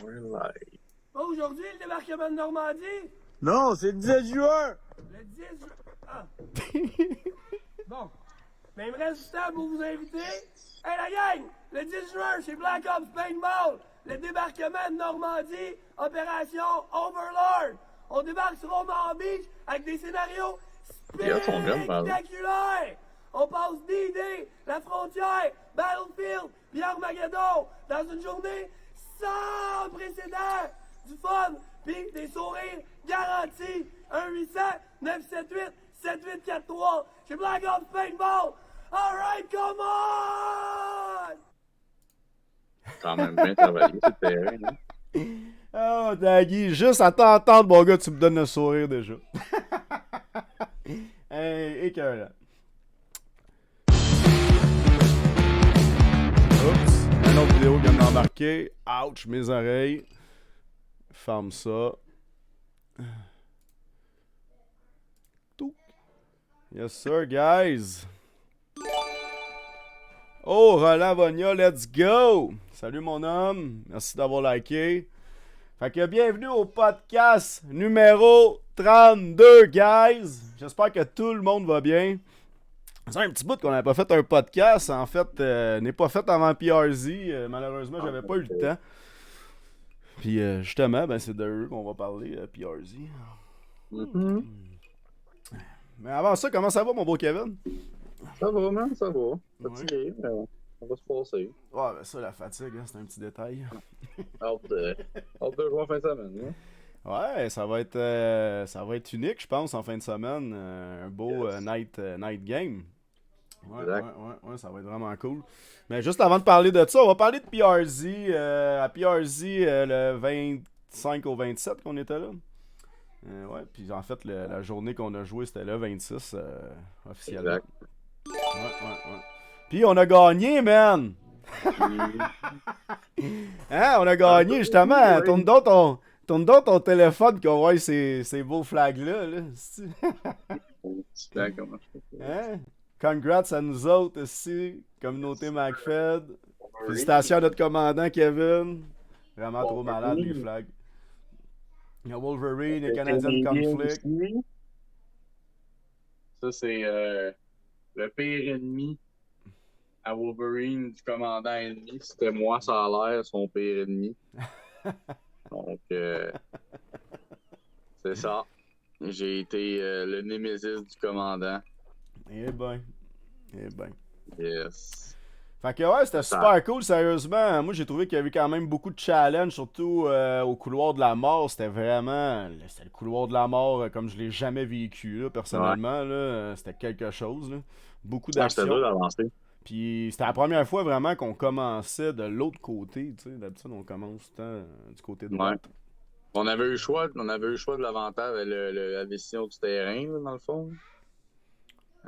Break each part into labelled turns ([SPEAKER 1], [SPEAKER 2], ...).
[SPEAKER 1] We're live.
[SPEAKER 2] Pas aujourd'hui, le débarquement de Normandie?
[SPEAKER 3] Non, c'est le 10 juin!
[SPEAKER 2] Le 10 juin. Ah. Bon. Mais il me reste du temps pour vous inviter. Hey la gang! Le 10 juin, chez Black Ops Paintball, le débarquement de Normandie, opération Overlord. On débarque sur Omaha Beach avec des scénarios spectaculaires. On passe D-Day, la frontière, Battlefield, puis Armageddon dans une journée sans précédent. Du fun, puis des sourires garantis. 1-800-978-7843 chez Black Ops Paintball. Alright, come on!
[SPEAKER 1] Quand même bien travaillé sur le terrain. Hein?
[SPEAKER 3] Oh, Daggy, juste à t'entendre, mon gars, tu me donnes le sourire déjà. Hey, écœurant. Oups, une autre vidéo qui vient d'embarquer. Ouch, mes oreilles. Ferme ça. Tout. Yes, sir, guys. Oh, Roland Vogna, let's go! Salut, mon homme. Merci d'avoir liké. Fait que bienvenue au podcast numéro 32, guys. J'espère que tout le monde va bien. C'est un petit bout qu'on n'avait pas fait un podcast. En fait, n'est pas fait avant PRZ. Malheureusement, j'avais pas eu le temps. Puis justement, ben, c'est de eux qu'on va parler, PRZ.
[SPEAKER 1] Mm-hmm.
[SPEAKER 3] Mais avant ça, comment ça va, mon beau Kevin?
[SPEAKER 1] Ça va, man, ça va. Fatigué, mais on va se passer.
[SPEAKER 3] Ouais, ben ça, la fatigue, hein, c'est un petit détail.
[SPEAKER 1] Hâte de jouer en fin de semaine. Hein?
[SPEAKER 3] Ouais, ça va être unique, je pense, en fin de semaine. Un beau night game. Ouais, ça va être vraiment cool. Mais juste avant de parler de ça, on va parler de PRZ. À PRZ, le 25 au 27 qu'on était là. Ouais, puis en fait, la journée qu'on a joué, c'était le 26 officiellement.
[SPEAKER 1] Exact.
[SPEAKER 3] Ouais. Puis on a gagné, man! Hein, on a gagné, justement. Tourne donc ton téléphone qu'on voit ces beaux flags-là. Là. Hein? Congrats à nous autres aussi, communauté McFed. Félicitations à notre commandant Kevin. Vraiment trop malade les flags. Il y a Wolverine, il y a Canadian Conflict.
[SPEAKER 1] Ça, c'est le pire ennemi à Wolverine du commandant ennemi. C'était moi, ça a l'air, son pire ennemi. Donc, c'est ça. J'ai été le némésis du commandant.
[SPEAKER 3] Eh ben.
[SPEAKER 1] Yes.
[SPEAKER 3] Fait que ouais, c'était super cool, sérieusement. Moi, j'ai trouvé qu'il y avait quand même beaucoup de challenges, surtout au couloir de la mort. C'était le couloir de la mort comme je l'ai jamais vécu, là, personnellement.
[SPEAKER 1] Ouais.
[SPEAKER 3] Là, c'était quelque chose. Là. Beaucoup d'action.
[SPEAKER 1] C'était dur d'avancer.
[SPEAKER 3] Puis c'était la première fois vraiment qu'on commençait de l'autre côté. Tu sais, d'habitude, on commence tout le temps du côté droit.
[SPEAKER 1] Ouais. On avait eu le choix de l'avantage avec la décision du terrain, là, dans le fond.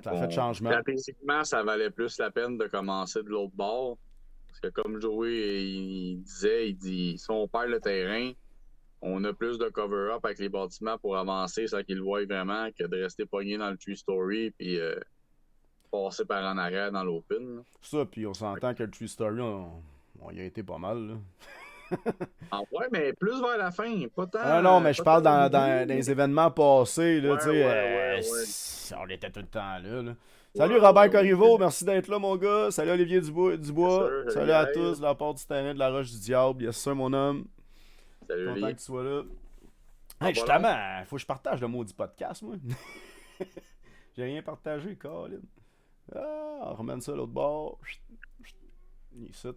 [SPEAKER 3] Ça a fait changement.
[SPEAKER 1] Stratégiquement, ça valait plus la peine de commencer de l'autre bord. Parce que comme Joey il dit, si on perd le terrain, on a plus de cover-up avec les bâtiments pour avancer sans qu'ils le voient vraiment que de rester pogné dans le tree story puis passer par en arrière dans l'open.
[SPEAKER 3] Ça, puis on s'entend que le tree story, on y a été pas mal. Là.
[SPEAKER 1] Ah ouais, mais plus vers la fin, pas tant.
[SPEAKER 3] Ah non, mais je parle dans les événements passés, là,
[SPEAKER 1] Ouais,
[SPEAKER 3] tu sais,
[SPEAKER 1] ouais.
[SPEAKER 3] on était tout le temps là. Salut Robert Corriveau, merci d'être là, mon gars. Salut Olivier Dubois. Salut à tous de la part du terrain de la Roche du Diable. Yes, sir, mon homme.
[SPEAKER 1] Salut,
[SPEAKER 3] content que tu sois là.
[SPEAKER 1] Ah,
[SPEAKER 3] Hey, justement, faut que je partage le maudit podcast, moi. J'ai rien partagé, Colin. Ah, on ramène ça à l'autre bord. Ici.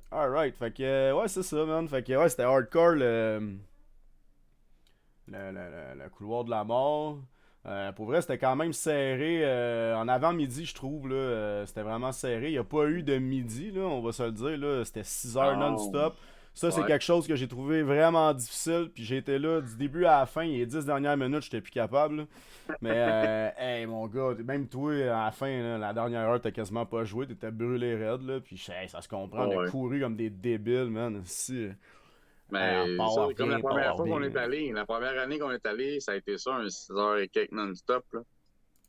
[SPEAKER 3] Alright, fait que ouais, c'est ça, man. Fait que ouais, c'était hardcore le couloir de la mort. Pour vrai, c'était quand même serré. En avant-midi, je trouve, là, c'était vraiment serré. Il n'y a pas eu de midi, là, on va se le dire. Là, c'était 6 heures non-stop. Ça, c'est quelque chose que j'ai trouvé vraiment difficile. Puis j'ai été là du début à la fin. Les 10 dernières minutes, j'étais plus capable. Là. Mais, hey, mon gars, même toi, à la fin, là, la dernière heure, t'as quasiment pas joué. T'étais brûlé raide. Là, puis hey, ça se comprend. On a couru comme des débiles, man. Si.
[SPEAKER 1] Mais ça, c'est comme la première fois qu'on est allé. La première année qu'on est allé, ça a été ça, un 6 heures et quelques non-stop. Là.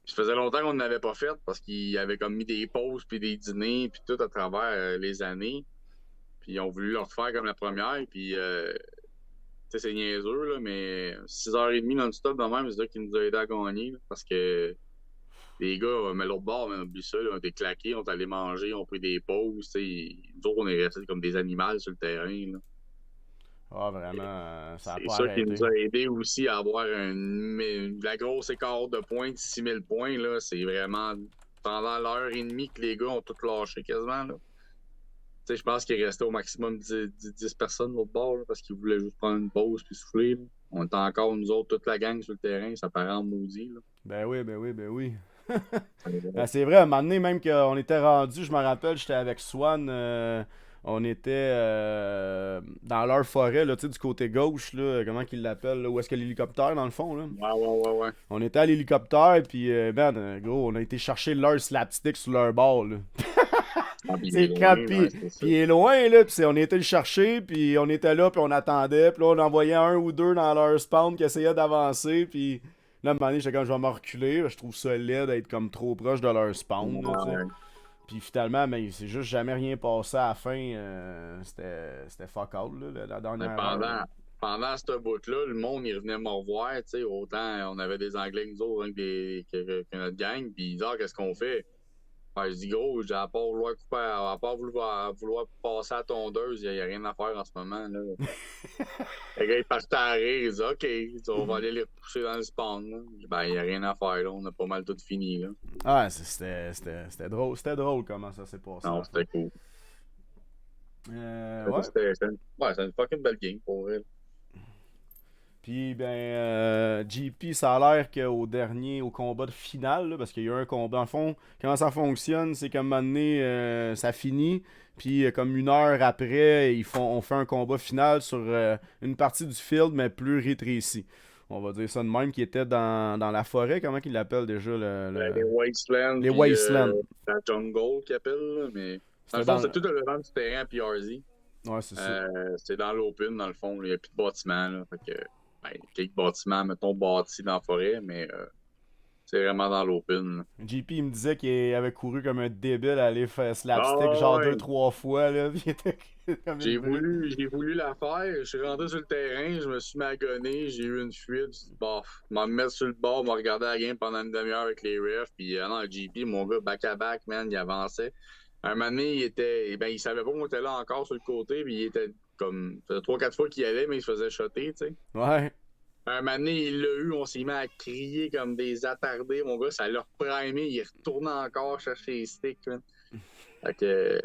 [SPEAKER 1] Ça faisait longtemps qu'on ne l'avait pas fait parce qu'il avait comme mis des pauses puis des dîners puis tout à travers les années. Puis ils ont voulu le refaire comme la première. Puis, tu sais, c'est niaiseux, là, mais 6h30 non-stop de même, c'est ça qui nous a aidé à gagner. Là, parce que les gars, mais l'autre bord, on oublie ça, là, on était claqués, on est allé manger, on a pris des pauses. Nous autres, on est restés comme des animaux sur le terrain. Là.
[SPEAKER 3] Ah, vraiment, ça n'a
[SPEAKER 1] C'est
[SPEAKER 3] pas
[SPEAKER 1] ça qui
[SPEAKER 3] arrêté.
[SPEAKER 1] nous a aidé aussi à avoir la grosse écart de points de 6000 points. Là, c'est vraiment pendant l'heure et demie que les gars ont tout lâché quasiment. Là. Je pense qu'il restait au maximum 10 personnes de l'autre bord là, parce qu'ils voulaient juste prendre une pause puis souffler. Là. On était encore, nous autres, toute la gang sur le terrain. Ça paraît en maudit. Là.
[SPEAKER 3] Ben oui, ben oui, ben oui. Ben, c'est vrai, à un moment donné, même qu'on était rendu, je me rappelle, j'étais avec Swan, on était dans leur forêt, là, tu sais, du côté gauche, là, comment qu'ils l'appellent, là, où est-ce que l'hélicoptère, dans le fond, là.
[SPEAKER 1] Ouais.
[SPEAKER 3] On était à l'hélicoptère, puis, gros, on a été chercher leur slapstick sur leur bord, là. C'est quand, puis il est loin, là, puis on était le chercher, puis on était là, puis on attendait, puis là, on envoyait un ou deux dans leur spawn qui essayaient d'avancer, puis là, à un moment donné, j'étais comme, je vais me reculer, je trouve ça laid d'être comme trop proche de leur spawn, là, tu sais. Puis finalement, mais c'est juste jamais rien passé à la fin, c'était fuck out, là, la dernière heure.
[SPEAKER 1] Pendant ce bout-là, le monde, il revenait me revoir, tu sais, autant on avait des Anglais que nous autres, hein, que notre gang, puis ils disaient, qu'est-ce qu'on fait? Je dis, gros, à part vouloir passer à la tondeuse, il n'y a rien à faire en ce moment. Là. Le gars, il partait à rire, il dit, OK, on va aller les repousser dans le spawn. Là. Ben, il n'y a rien à faire, là. On a pas mal tout fini. Là.
[SPEAKER 3] Ah, c'était drôle. C'était drôle comment ça s'est passé.
[SPEAKER 1] Non, c'était cool.
[SPEAKER 3] Ouais.
[SPEAKER 1] C'est une fucking belle game pour elle.
[SPEAKER 3] Puis, GP, ça a l'air au combat de finale, là, parce qu'il y a eu un combat. En fond, comment ça fonctionne, c'est qu'à un moment donné, ça finit. Puis, comme une heure après, on fait un combat final sur une partie du field, mais plus rétrécie. On va dire ça de même, qui était dans la forêt. Comment qu'ils l'appellent déjà
[SPEAKER 1] Les Wastelands.
[SPEAKER 3] Les Wastelands.
[SPEAKER 1] La Jungle qu'ils appellent, là, mais. Dans le fond, c'est tout le devant du terrain à PRZ.
[SPEAKER 3] Ouais, c'est ça.
[SPEAKER 1] C'est dans l'open, dans le fond. Il n'y a plus de bâtiments, là. Fait que. Quelques bâtiments, mettons, bâtis dans la forêt, mais c'est vraiment dans l'open.
[SPEAKER 3] JP, il me disait qu'il avait couru comme un débile à aller faire slapstick genre 2-3 fois, là.
[SPEAKER 1] J'ai voulu la faire. Je suis rentré sur le terrain, je me suis magonné, j'ai eu une fuite. Bof, m'en mettre sur le bord, m'a regardé la game pendant une demi-heure avec les refs. Puis non, JP, mon gars, back-à-back, man, il avançait. Un moment donné, il savait pas qu'on était là encore sur le côté, puis il était comme. Ça faisait 3-4 fois qu'il y allait, mais il se faisait shotter, tu sais.
[SPEAKER 3] Ouais.
[SPEAKER 1] Un moment donné, il l'a eu, on s'est mis à crier comme des attardés. Mon gars, ça l'a reprimé, il est retourné encore chercher les sticks. Man. Fait que.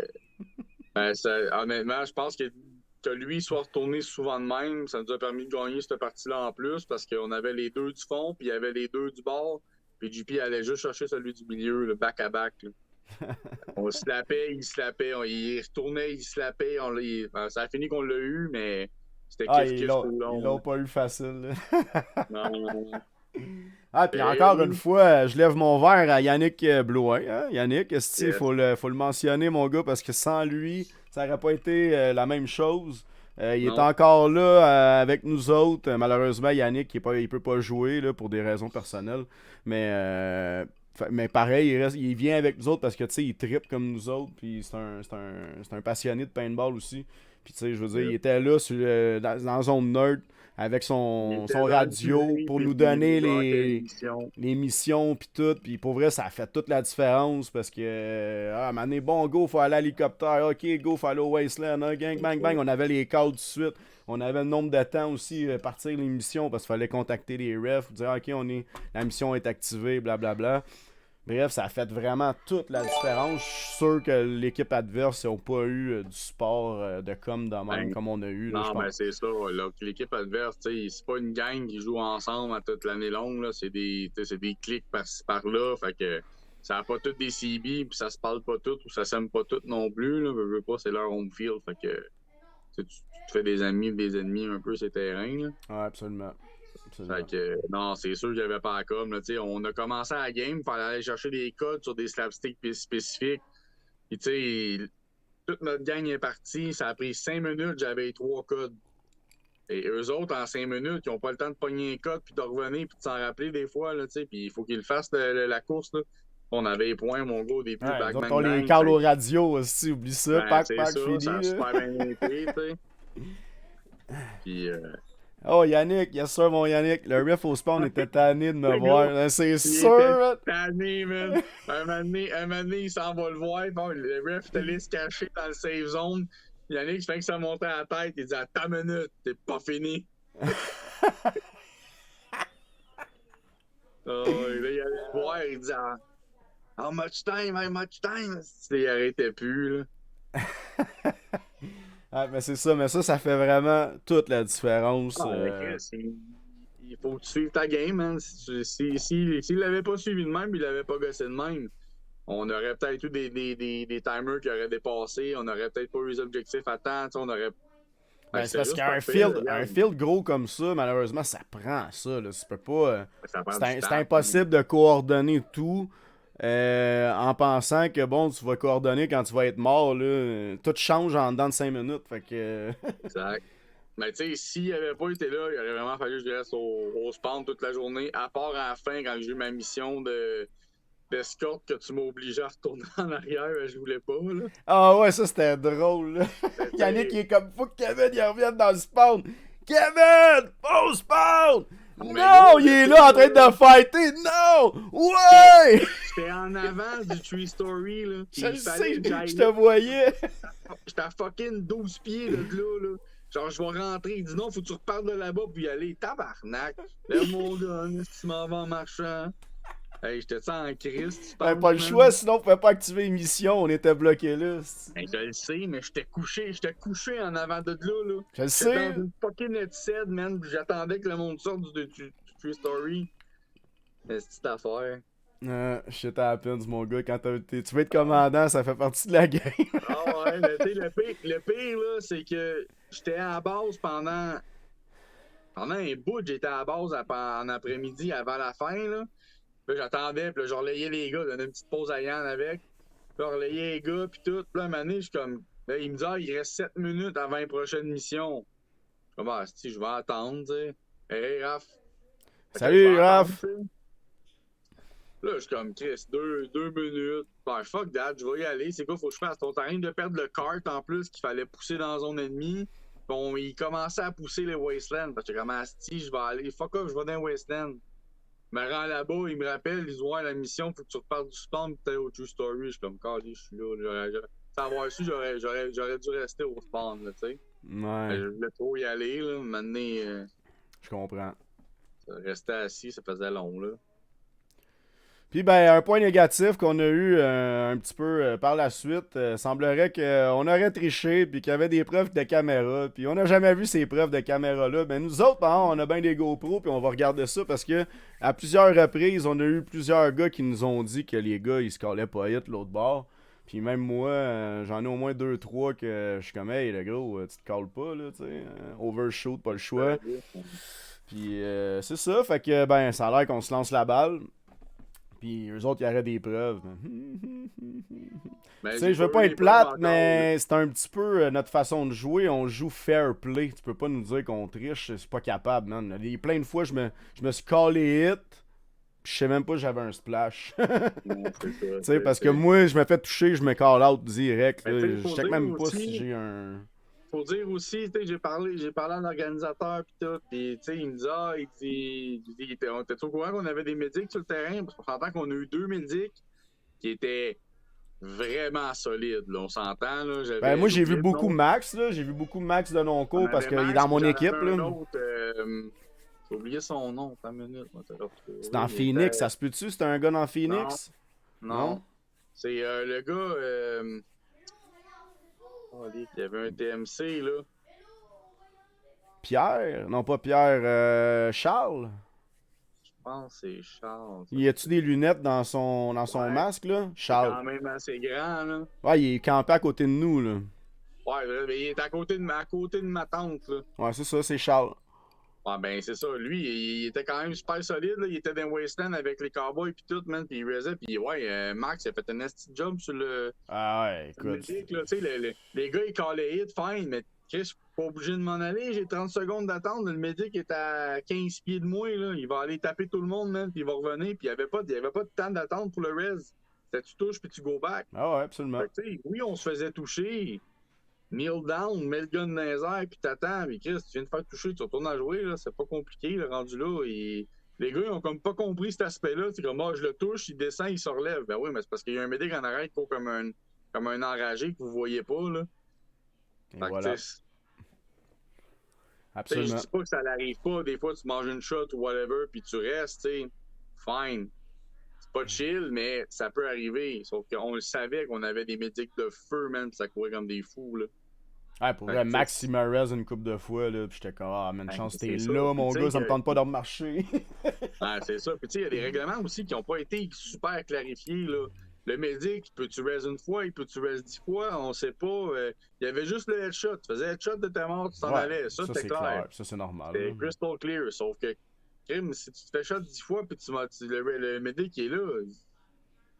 [SPEAKER 1] Honnêtement, je pense que lui soit retourné souvent de même, ça nous a permis de gagner cette partie-là en plus parce qu'on avait les deux du fond, puis il y avait les deux du bord, puis JP allait juste chercher celui du milieu, le back-à-back. On slappait, il retournait, il slappait. Ça a fini qu'on l'a eu, mais c'était kiff tout le long.
[SPEAKER 3] Ils l'ont pas eu facile.
[SPEAKER 1] Non.
[SPEAKER 3] Ah, puis encore une fois, je lève mon verre à Yannick Blouin. Hein? Yannick, il faut le mentionner, mon gars, parce que sans lui, ça n'aurait pas été la même chose. Il est encore là avec nous autres. Malheureusement, Yannick, il peut pas jouer là, pour des raisons personnelles. Mais pareil, il vient avec nous autres parce que tu sais, il trippe comme nous autres. Puis c'est un passionné de paintball aussi. Puis tu sais, je veux dire, il était là dans la zone nerd avec son radio pour nous donner les missions puis tout. Puis pour vrai, ça a fait toute la différence parce que mané, bon, go, faut aller à l'hélicoptère. Ok, go, faut aller au Wasteland. Hein, gang, bang, bang. On avait les calls tout de suite. On avait le nombre de temps aussi partir les missions parce qu'il fallait contacter les refs, dire ok, la mission est activée, blablabla. Bref, ça a fait vraiment toute la différence. Je suis sûr que l'équipe adverse n'a pas eu du support de com de même comme on a eu. Là,
[SPEAKER 1] non, mais c'est ça. Là, l'équipe adverse, c'est pas une gang qui joue ensemble à toute l'année longue. Là. C'est des clics par-ci par-là. Fait que ça n'a pas toutes des CB, puis ça se parle pas toutes ou ça s'aime pas toutes non plus. Là. Je veux pas, c'est leur home field. Fait que tu te fais des amis des ennemis un peu ces terrains. Là.
[SPEAKER 3] Ouais, absolument.
[SPEAKER 1] Fait que, non, c'est sûr qu'il n'y avait pas la com. Là, on a commencé à la game, il fallait aller chercher des codes sur des slapsticks spécifiques. Puis, tu sais, toute notre gang est partie. Ça a pris 5 minutes, j'avais 3 codes. Et eux autres, en 5 minutes, ils n'ont pas le temps de pogner un code, puis de revenir, puis de s'en rappeler des fois. Là, puis il faut qu'ils fassent la course. Là. On avait les points, mon gars, au début,
[SPEAKER 3] Ouais,
[SPEAKER 1] back
[SPEAKER 3] nous autres,
[SPEAKER 1] bang
[SPEAKER 3] on les
[SPEAKER 1] bang.
[SPEAKER 3] cale au radio aussi, oublie ça,
[SPEAKER 1] Ben,
[SPEAKER 3] pack,
[SPEAKER 1] c'est
[SPEAKER 3] pack,
[SPEAKER 1] ça,
[SPEAKER 3] fini.
[SPEAKER 1] ça a
[SPEAKER 3] Là.
[SPEAKER 1] super bien été, tu sais. Puis,
[SPEAKER 3] Oh, Yannick, yes sir, mon Yannick. Le ref au spawn était tanné de me
[SPEAKER 1] le
[SPEAKER 3] voir.
[SPEAKER 1] gars,
[SPEAKER 3] C'est
[SPEAKER 1] il
[SPEAKER 3] sûr,
[SPEAKER 1] était
[SPEAKER 3] man.
[SPEAKER 1] tanné, man. Un moment donné, il s'en va le voir. Bon, le ref est allé se cacher dans le safe zone. Yannick, je fais que ça montait à la tête. Il dit, attends une minute, t'es pas fini. Oh, là, il allait le voir, il dit, how much time, how much time? Il arrêtait plus, là.
[SPEAKER 3] Ah, mais c'est ça, mais ça fait vraiment toute la différence.
[SPEAKER 1] Ah, Chris, il faut que tu suives ta game, man. S'il l'avait pas suivi de même, il l'avait pas gossé de même. On aurait peut-être eu des timers qui auraient dépassé, on aurait peut-être pas eu les objectifs à temps, on aurait.
[SPEAKER 3] Ben, c'est parce
[SPEAKER 1] juste
[SPEAKER 3] qu'un
[SPEAKER 1] pas
[SPEAKER 3] field,
[SPEAKER 1] fait,
[SPEAKER 3] un field gros comme ça, malheureusement, ça prend ça. Là. Tu peux pas.
[SPEAKER 1] ça prend
[SPEAKER 3] C'est
[SPEAKER 1] du temps.
[SPEAKER 3] impossible de coordonner tout en pensant que bon, tu vas coordonner quand tu vas être mort. Là. Tout change en dedans de 5 minutes. Fait que.
[SPEAKER 1] Exact. Mais tu sais, s'il avait pas été là, il aurait vraiment fallu que je reste au spawn toute la journée, à part à la fin quand j'ai eu ma mission d'escorte que tu m'as obligé à retourner en arrière, je voulais pas, là.
[SPEAKER 3] Ah ouais, ça c'était drôle. Là. Yannick il est comme faut que Kevin il revienne dans le spawn. Kevin! Au spawn!
[SPEAKER 1] Mais
[SPEAKER 3] Non,
[SPEAKER 1] gars,
[SPEAKER 3] il est là en train de fighter! Non! Ouais!
[SPEAKER 1] J'étais en avance du Tree Story, là.
[SPEAKER 3] Je le
[SPEAKER 1] Il fallait
[SPEAKER 3] sais,
[SPEAKER 1] que j'aille
[SPEAKER 3] je te
[SPEAKER 1] là.
[SPEAKER 3] voyais.
[SPEAKER 1] J'étais à fucking 12 pieds de là, là. Genre, je vais rentrer. Il dit non, faut que tu repartes de là-bas puis y aller. Tabarnak! Lève mon gun, si tu m'en vas en marchant. Hey, j'étais ça en crise, tu
[SPEAKER 3] Ben,
[SPEAKER 1] penses,
[SPEAKER 3] pas le
[SPEAKER 1] man?
[SPEAKER 3] choix, sinon on pouvait pas activer l'émission, on était bloqué là.
[SPEAKER 1] Ben, je le sais, mais j'étais couché en avant de là, là.
[SPEAKER 3] Je le
[SPEAKER 1] J'étais
[SPEAKER 3] sais.
[SPEAKER 1] dans une fucking headset, man, puis j'attendais que le monde sorte du True Story. Mais c'est cette affaire.
[SPEAKER 3] Shit happens, mon gars. Quand tu veux être commandant, ça fait partie de la game.
[SPEAKER 1] Ah ouais, mais tu sais, le pire, là, c'est que j'étais à la base pendant un bout, j'étais à la base en après-midi avant la fin, là. Puis là, j'attendais, puis là, je relayais les gars, donnais une petite pause à Yann avec. Puis là, je relayais les gars, puis tout. Puis là, un moment donné, je suis comme. Là, il me dit, il reste 7 minutes avant une prochaine mission. Je suis comme, si, je vais attendre, tu sais. Hey, Raph. Fait que
[SPEAKER 3] Salut,
[SPEAKER 1] je vais
[SPEAKER 3] Raph.
[SPEAKER 1] attendre, tu sais. Là, je suis comme, Chris, 2 minutes. Ben, fuck that, je vais y aller. C'est quoi, faut que je fasse? On t'arrête de perdre le kart en plus qu'il fallait pousser dans la zone ennemie. Bon, il commençait à pousser les Wastelands. Parce que comme, si, je vais aller. Fuck off, je vais dans les Wastelands. Je me rends là-bas, il me rappelle, il dit, ouais, la mission, faut que tu repartes du spawn pis t'ailles au True Story. Je suis comme, calé, je suis là. Sans avoir su, j'aurais dû rester au spawn, là, tu sais.
[SPEAKER 3] Ouais.
[SPEAKER 1] Je voulais trop y aller, là. Maintenant,
[SPEAKER 3] Je comprends.
[SPEAKER 1] rester assis, ça faisait long, là.
[SPEAKER 3] Puis ben un point négatif qu'on a eu un petit peu par la suite, semblerait qu'on aurait triché puis qu'il y avait des preuves de caméra, puis on n'a jamais vu ces preuves de caméra là. Ben nous autres, par exemple, on a bien des GoPro puis on va regarder ça parce que à plusieurs reprises, on a eu plusieurs gars qui nous ont dit que les gars ils se callaient pas hit l'autre bord. Puis même moi, j'en ai au moins 2-3 que je suis comme hey le gros, tu te calles pas là, tu sais, overshoot, pas le choix. Puis c'est ça, fait que ben ça a l'air qu'on se lance la balle. Puis eux autres, il y aurait des preuves. Tu sais, je veux pas être plate, mais c'est un petit peu notre façon de jouer. On joue fair play. Tu peux pas nous dire qu'on triche. C'est pas capable, man. Il y a plein de fois, je me suis callé hit. Puis je sais même pas que j'avais un splash. Tu sais, parce que moi, je me fais toucher, je me call out direct. Je check même pas si j'ai un.
[SPEAKER 1] Faut dire aussi, tu sais, j'ai parlé à l'organisateur pis tout, pis tu sais, il me dit, on était au courant qu'on avait des médics sur le terrain, parce qu'on s'entend qu'on a eu 2 médics qui étaient vraiment solides, là, on s'entend, là.
[SPEAKER 3] Ben moi, j'ai vu beaucoup Max, là, j'ai vu beaucoup Max de non-co, parce qu'il est dans mon équipe, là.
[SPEAKER 1] J'ai oublié son nom, t'as une minute, moi,
[SPEAKER 3] c'est dans Phoenix, ça se peut-tu? C'est un gars dans Phoenix?
[SPEAKER 1] Non. C'est le gars, il y avait un TMC, là.
[SPEAKER 3] Pierre? Non, pas Pierre. Charles?
[SPEAKER 1] Je pense que c'est Charles.
[SPEAKER 3] Y a-tu des lunettes dans son masque, là? Charles.
[SPEAKER 1] C'est quand même assez grand, là.
[SPEAKER 3] Ouais, il est campé à côté de nous, là.
[SPEAKER 1] Ouais, mais il est à côté de ma tante, là.
[SPEAKER 3] Ouais, c'est ça, c'est Charles.
[SPEAKER 1] Ouais, ben c'est ça. Lui, il était quand même super solide, là. Il était dans Wasteland avec les Cowboys pis tout, man. Pis il resait. Pis ouais, Max, il a fait un nasty job sur le...
[SPEAKER 3] Ah ouais, écoute.
[SPEAKER 1] Tu sais, les gars, ils callaient hit, fine, mais Chris, pas obligé de m'en aller, j'ai 30 secondes d'attente, le médic est à 15 pieds de moi, là. Il va aller taper tout le monde, man, puis il va revenir, puis il y avait pas de temps d'attente pour le res. C'était tu touches, puis tu go back.
[SPEAKER 3] Ah ouais, absolument.
[SPEAKER 1] Fait que, oui, on se faisait toucher, kneel down, mets le gun dans les airs, puis t'attends, mais Chris, tu viens de faire toucher, tu retournes à jouer, là, c'est pas compliqué, le rendu là, et... Les gars, ils ont comme pas compris cet aspect-là. C'est comme, je le touche, il descend, il se relève. Ben oui, mais c'est parce qu'il y a un médic en arrière qui court comme un enragé que vous voyez pas, là.
[SPEAKER 3] Et
[SPEAKER 1] Fait
[SPEAKER 3] voilà.
[SPEAKER 1] que,
[SPEAKER 3] Absolument.
[SPEAKER 1] je dis pas que ça n'arrive pas. Des fois, tu manges une shot ou whatever, puis tu restes, tu sais. Fine. C'est pas chill, mais ça peut arriver. Sauf qu'on le savait qu'on avait des médics de feu, même, pis ça courait comme des fous, là.
[SPEAKER 3] Ouais, pour vrai, Max il m'a res une couple de fois, là, pis j'étais comme, ah, man, chance t'es là, mon gars, ça me tente pas de remarcher.
[SPEAKER 1] Ah, c'est ça. Puis, tu sais, il y a des règlements aussi qui n'ont pas été super clarifiés, là. Le médic, peux-tu res une fois, il peut-tu res 10 fois, on sait pas. Il y avait juste le headshot. Tu faisais headshot de ta mort, tu t'en allais. Ça, c'était clair.
[SPEAKER 3] Ça, c'est normal.
[SPEAKER 1] C'est crystal clear. Sauf que, crime, si tu te fais shot 10 fois, puis le médic est là,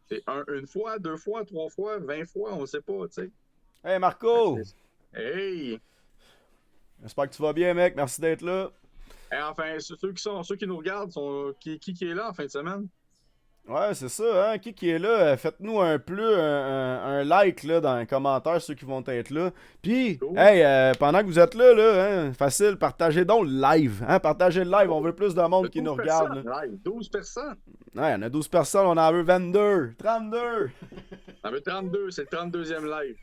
[SPEAKER 1] c'est une fois, 2 fois, 3 fois, 20 fois, on sait pas, tu sais.
[SPEAKER 3] Hey, Marco!
[SPEAKER 1] Hey!
[SPEAKER 3] J'espère que tu vas bien, mec. Merci d'être là.
[SPEAKER 1] Et enfin, ceux qui nous regardent, qui est là en fin de semaine?
[SPEAKER 3] Ouais, c'est ça, hein. Qui est là? Faites-nous un like là, dans les commentaires, ceux qui vont être là. Puis, hey, pendant que vous êtes là, hein, facile, partagez donc le live. Hein, partagez le live, on veut plus de monde qui nous regarde.
[SPEAKER 1] Live, 12 personnes.
[SPEAKER 3] Ouais, on a 12 personnes, on en veut 22, 32.
[SPEAKER 1] On en veut 32, c'est le 32e live.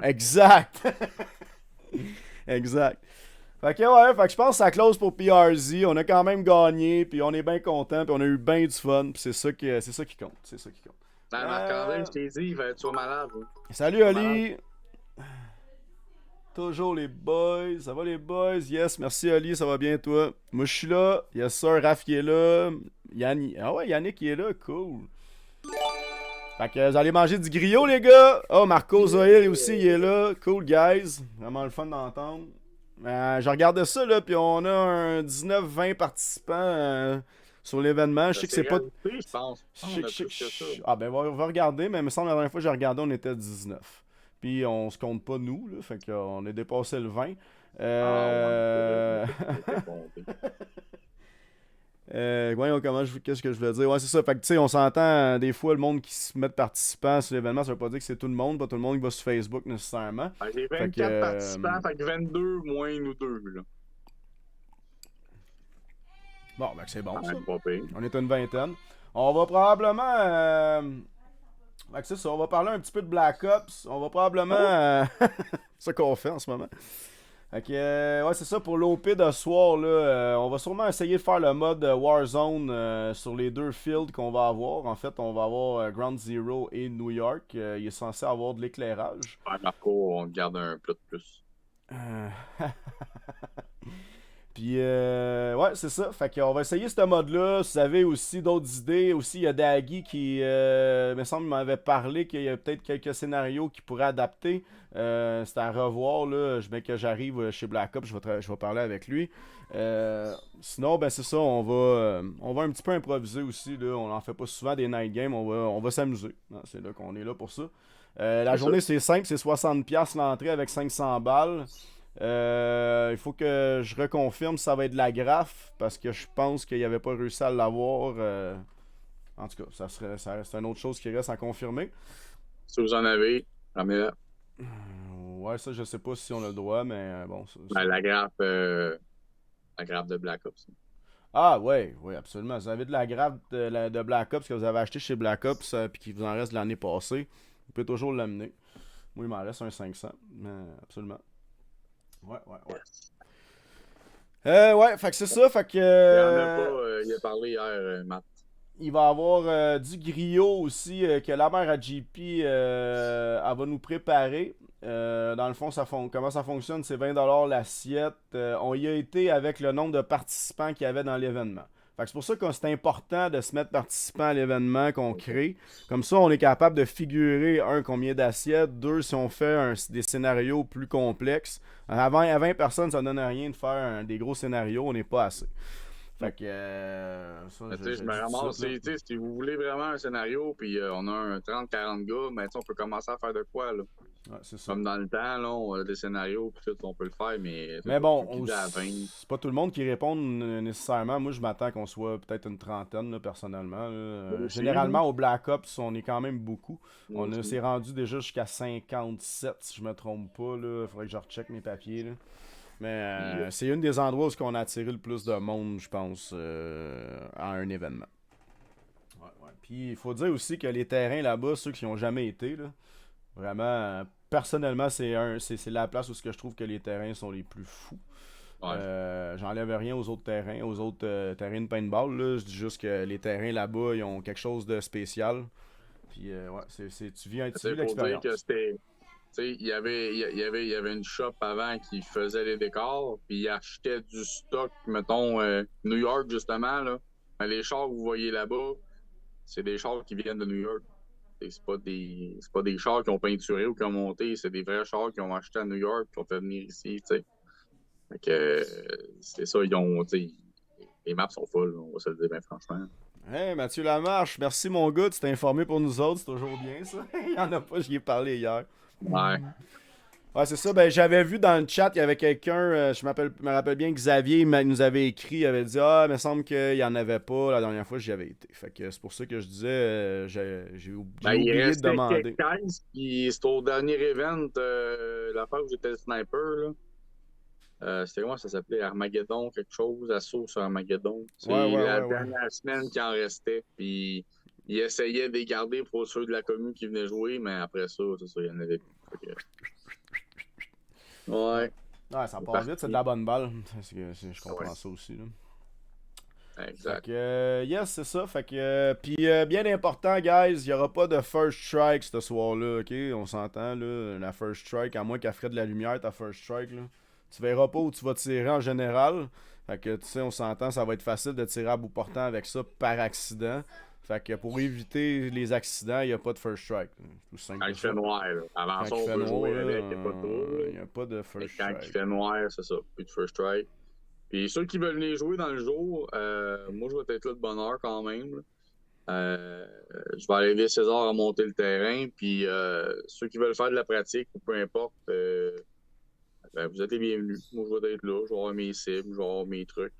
[SPEAKER 3] Exact. Exact. Fait que je pense que ça close pour PRZ. On a quand même gagné, puis on est bien content, puis on a eu bien du fun, puis c'est ça qui compte. C'est ça qui compte.
[SPEAKER 1] Marc-André, je t'ai dit, tu sois malade. Hein.
[SPEAKER 3] Salut Oli. Toujours les boys. Ça va les boys? Yes, merci Oli, ça va bien toi? Moi je suis là. Yes sir, Raph qui est là. Yannick. Ah ouais, Yannick qui est là, cool. Fait que vous allez manger du griot les gars. Oh, Marco Zoïl aussi, il est là. Cool guys. Vraiment le fun d'entendre. Je regardais ça, là, puis on a un 19-20 participants sur l'événement. Je sais que c'est pas.
[SPEAKER 1] Je pense.
[SPEAKER 3] Ah, ben, on va regarder, mais il me semble que la dernière fois que j'ai regardé, on était 19. Puis on se compte pas nous, là, fait qu'on a dépassé le 20. Voyons qu'est-ce que je voulais dire. Ouais, c'est ça. Fait que tu sais, on s'entend des fois le monde qui se met participant sur l'événement, ça veut pas dire que c'est tout le monde, pas tout le monde qui va sur Facebook nécessairement.
[SPEAKER 1] J'ai 24 participants, fait que 22 moins nous deux, là.
[SPEAKER 3] Bon, ben c'est bon, ça.
[SPEAKER 1] Pas pire.
[SPEAKER 3] On est une vingtaine. On va probablement... Fait que c'est ça, on va parler un petit peu de Black Ops. On va probablement... c'est ça qu'on fait en ce moment. Fait que, ouais, c'est ça pour l'OP de ce soir, là. On va sûrement essayer de faire le mode Warzone sur les deux fields qu'on va avoir. En fait, on va avoir Ground Zero et New York. Il est censé avoir de l'éclairage.
[SPEAKER 1] Ouais, Marco, on garde un plat de plus.
[SPEAKER 3] Puis, ouais, c'est ça. Fait qu'on va essayer ce mode-là. Si vous avez aussi d'autres idées, aussi, il y a Daggy qui, me semble, m'avait parlé qu'il y a peut-être quelques scénarios qu'il pourrait adapter. C'est à revoir, là. Bien que j'arrive chez Black Ops, je vais parler avec lui. Sinon, ben c'est ça, on va un petit peu improviser aussi, là. On n'en fait pas souvent des night games, on va s'amuser. C'est là qu'on est là pour ça. La journée, c'est simple, c'est 60$ l'entrée avec 500 balles. Il faut que je reconfirme si ça va être de la graphe parce que je pense qu'il n'avait pas réussi à l'avoir. En tout cas, c'est une autre chose qui reste à confirmer.
[SPEAKER 1] Si vous en avez, remets-la.
[SPEAKER 3] Ouais, ça je sais pas si on a le droit, mais bon.
[SPEAKER 1] La graphe de Black Ops.
[SPEAKER 3] Ah ouais, absolument. Si vous avez de la graphe de Black Ops que vous avez acheté chez Black Ops puis qui vous en reste de l'année passée, vous pouvez toujours l'amener. Moi il m'en reste un 500, mais absolument. Ouais. Ouais, fait que c'est ça, fait que...
[SPEAKER 1] il a parlé hier, Matt.
[SPEAKER 3] Il va y avoir du griot aussi que la mère à JP elle va nous préparer. Dans le fond, comment ça fonctionne, c'est 20$ l'assiette. On y a été avec le nombre de participants qu'il y avait dans l'événement. Fait que c'est pour ça que c'est important de se mettre participant à l'événement qu'on crée. Comme ça, on est capable de figurer, combien d'assiettes, deux, si on fait des scénarios plus complexes. À 20 personnes, ça donne rien de faire des gros scénarios, on n'est pas assez. Fait que
[SPEAKER 1] je me ramasse, si vous voulez vraiment un scénario, puis on a un 30-40 gars, mais on peut commencer à faire de quoi, là?
[SPEAKER 3] Ouais, c'est ça.
[SPEAKER 1] Comme dans le temps, là, on a des scénarios, puis tout, on peut le faire, mais...
[SPEAKER 3] Mais bon, c'est pas tout le monde qui répond nécessairement. Moi, je m'attends qu'on soit peut-être une trentaine, là, personnellement. Là. Généralement, au Black Ops, on est quand même beaucoup. On s'est rendu déjà jusqu'à 57, si je me trompe pas. Il faudrait que je recheck mes papiers. Là. Mais c'est une des endroits où on a attiré le plus de monde, je pense, à un événement. Ouais. Puis, il faut dire aussi que les terrains là-bas, ceux qui n'ont jamais été, là, vraiment, personnellement, c'est la place où je trouve que les terrains sont les plus fous. Ouais. J'enlève rien aux autres terrains, terrains de paintball. Là. Je dis juste que les terrains là-bas, ils ont quelque chose de spécial. Puis, tu vis l'expérience.
[SPEAKER 1] Il y avait une shop avant qui faisait les décors, puis ils achetaient du stock, mettons, New York, justement. Là. Mais les chars que vous voyez là-bas, c'est des chars qui viennent de New York. C'est pas des chars qui ont peinturé ou qui ont monté, c'est des vrais chars qui ont acheté à New York, qui ont fait venir ici, tu sais. Fait que c'est ça, les maps sont folles, on va se le dire bien franchement.
[SPEAKER 3] Hey Mathieu Lamarche, merci mon gars, tu t'es informé pour nous autres, c'est toujours bien ça. Il y en a pas, j'y ai parlé hier.
[SPEAKER 1] Ouais.
[SPEAKER 3] Ouais, c'est ça. Ben, j'avais vu dans le chat, il y avait quelqu'un, je me rappelle bien, Xavier, il nous avait écrit, il avait dit il me semble qu'il n'y en avait pas la dernière fois que j'y avais été. Fait que c'est pour ça que je disais, j'ai oublié de demander.
[SPEAKER 1] Il restait puis c'était au dernier event, la fois où j'étais le sniper, là. C'était comment ça s'appelait? Armageddon, quelque chose, Assaut sur Armageddon. C'est la dernière semaine qui en restait. Puis il essayait de les garder pour ceux de la commune qui venaient jouer, mais après ça, c'est ça, il y en avait plus. Ouais.
[SPEAKER 3] Ouais, ça passe vite, c'est de la bonne balle. Je comprends ça aussi. Là.
[SPEAKER 1] Exact.
[SPEAKER 3] Fait que, yes, c'est ça. Fait que, puis bien important, guys, il n'y aura pas de first strike ce soir-là, ok? On s'entend, là. La first strike, à moins qu'elle ferait de la lumière, ta first strike, là. Tu verras pas où tu vas tirer en général. Fait que, tu sais, on s'entend, ça va être facile de tirer à bout portant avec ça par accident. Fait que pour éviter les accidents, il n'y a pas de first strike.
[SPEAKER 1] Tout simple. Quand il fait noir, là. Avant ça, on peut jouer avec, il n'y a pas de trouble.
[SPEAKER 3] Il n'y a pas de first strike.
[SPEAKER 1] Quand il fait noir, c'est ça, plus de first strike. Puis ceux qui veulent venir jouer dans le jour, moi, je vais être là de bonne heure quand même. Je vais aller aider César à monter le terrain. Puis ceux qui veulent faire de la pratique, ou peu importe, vous êtes les bienvenus. Moi, je vais être là. Je vais avoir mes cibles, je vais avoir mes trucs.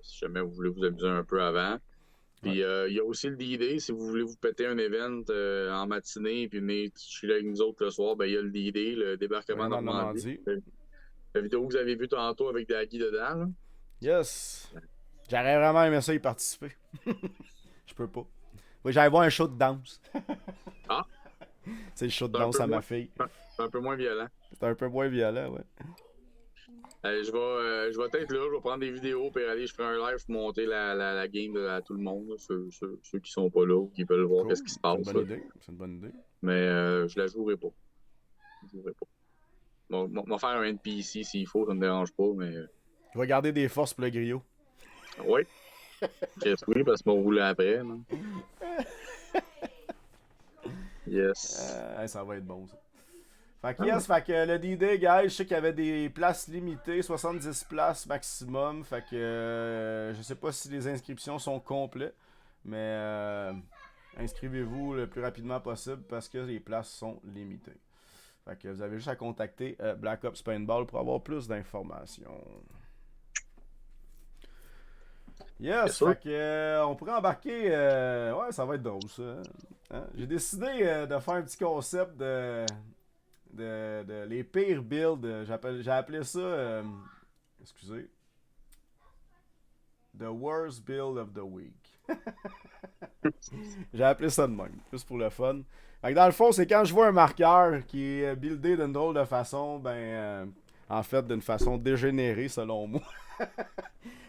[SPEAKER 1] Si jamais vous voulez vous amuser un peu avant. Puis il y a aussi le D-Day, si vous voulez vous péter un event en matinée puis venir chiller avec nous autres le soir, ben il y a le D-Day, le débarquement Normandie. La vidéo que vous avez vue tantôt avec Daggy dedans. Là.
[SPEAKER 3] Yes! J'aurais vraiment aimé ça y participer. Je peux pas. Oui, j'allais voir un show de danse.
[SPEAKER 1] Ah!
[SPEAKER 3] C'est le show de danse à ma fille.
[SPEAKER 1] C'est un peu moins violent.
[SPEAKER 3] C'est un peu moins violent, ouais.
[SPEAKER 1] Je vais être là, je vais prendre des vidéos, puis aller, je ferai un live pour monter la game à tout le monde, là, ceux qui sont pas là ou qui veulent voir qu'est-ce qui se passe.
[SPEAKER 3] C'est une bonne idée.
[SPEAKER 1] Mais je la jouerai pas. Bon, on va faire un NPC s'il faut, ça me dérange pas, mais...
[SPEAKER 3] Tu vas garder des forces pour le griot.
[SPEAKER 1] Oui. Oui, parce qu'on roule après. Non? Yes.
[SPEAKER 3] Ça va être bon, ça. Fait que yes, fait que le D-Day, guys, je sais qu'il y avait des places limitées, 70 places maximum. Fait que je sais pas si les inscriptions sont complètes, mais inscrivez-vous le plus rapidement possible parce que les places sont limitées. Fait que vous avez juste à contacter Black Ops Paintball pour avoir plus d'informations. Yes, fait que on pourrait embarquer. Ouais, ça va être drôle ça. Hein? J'ai décidé de faire un petit concept de les pires builds. J'ai appelé ça. Excusez. The worst build of the week. J'ai appelé ça de même, juste pour le fun. Fait que dans le fond, c'est quand je vois un marqueur qui est buildé d'une drôle de façon, en fait, d'une façon dégénérée selon moi.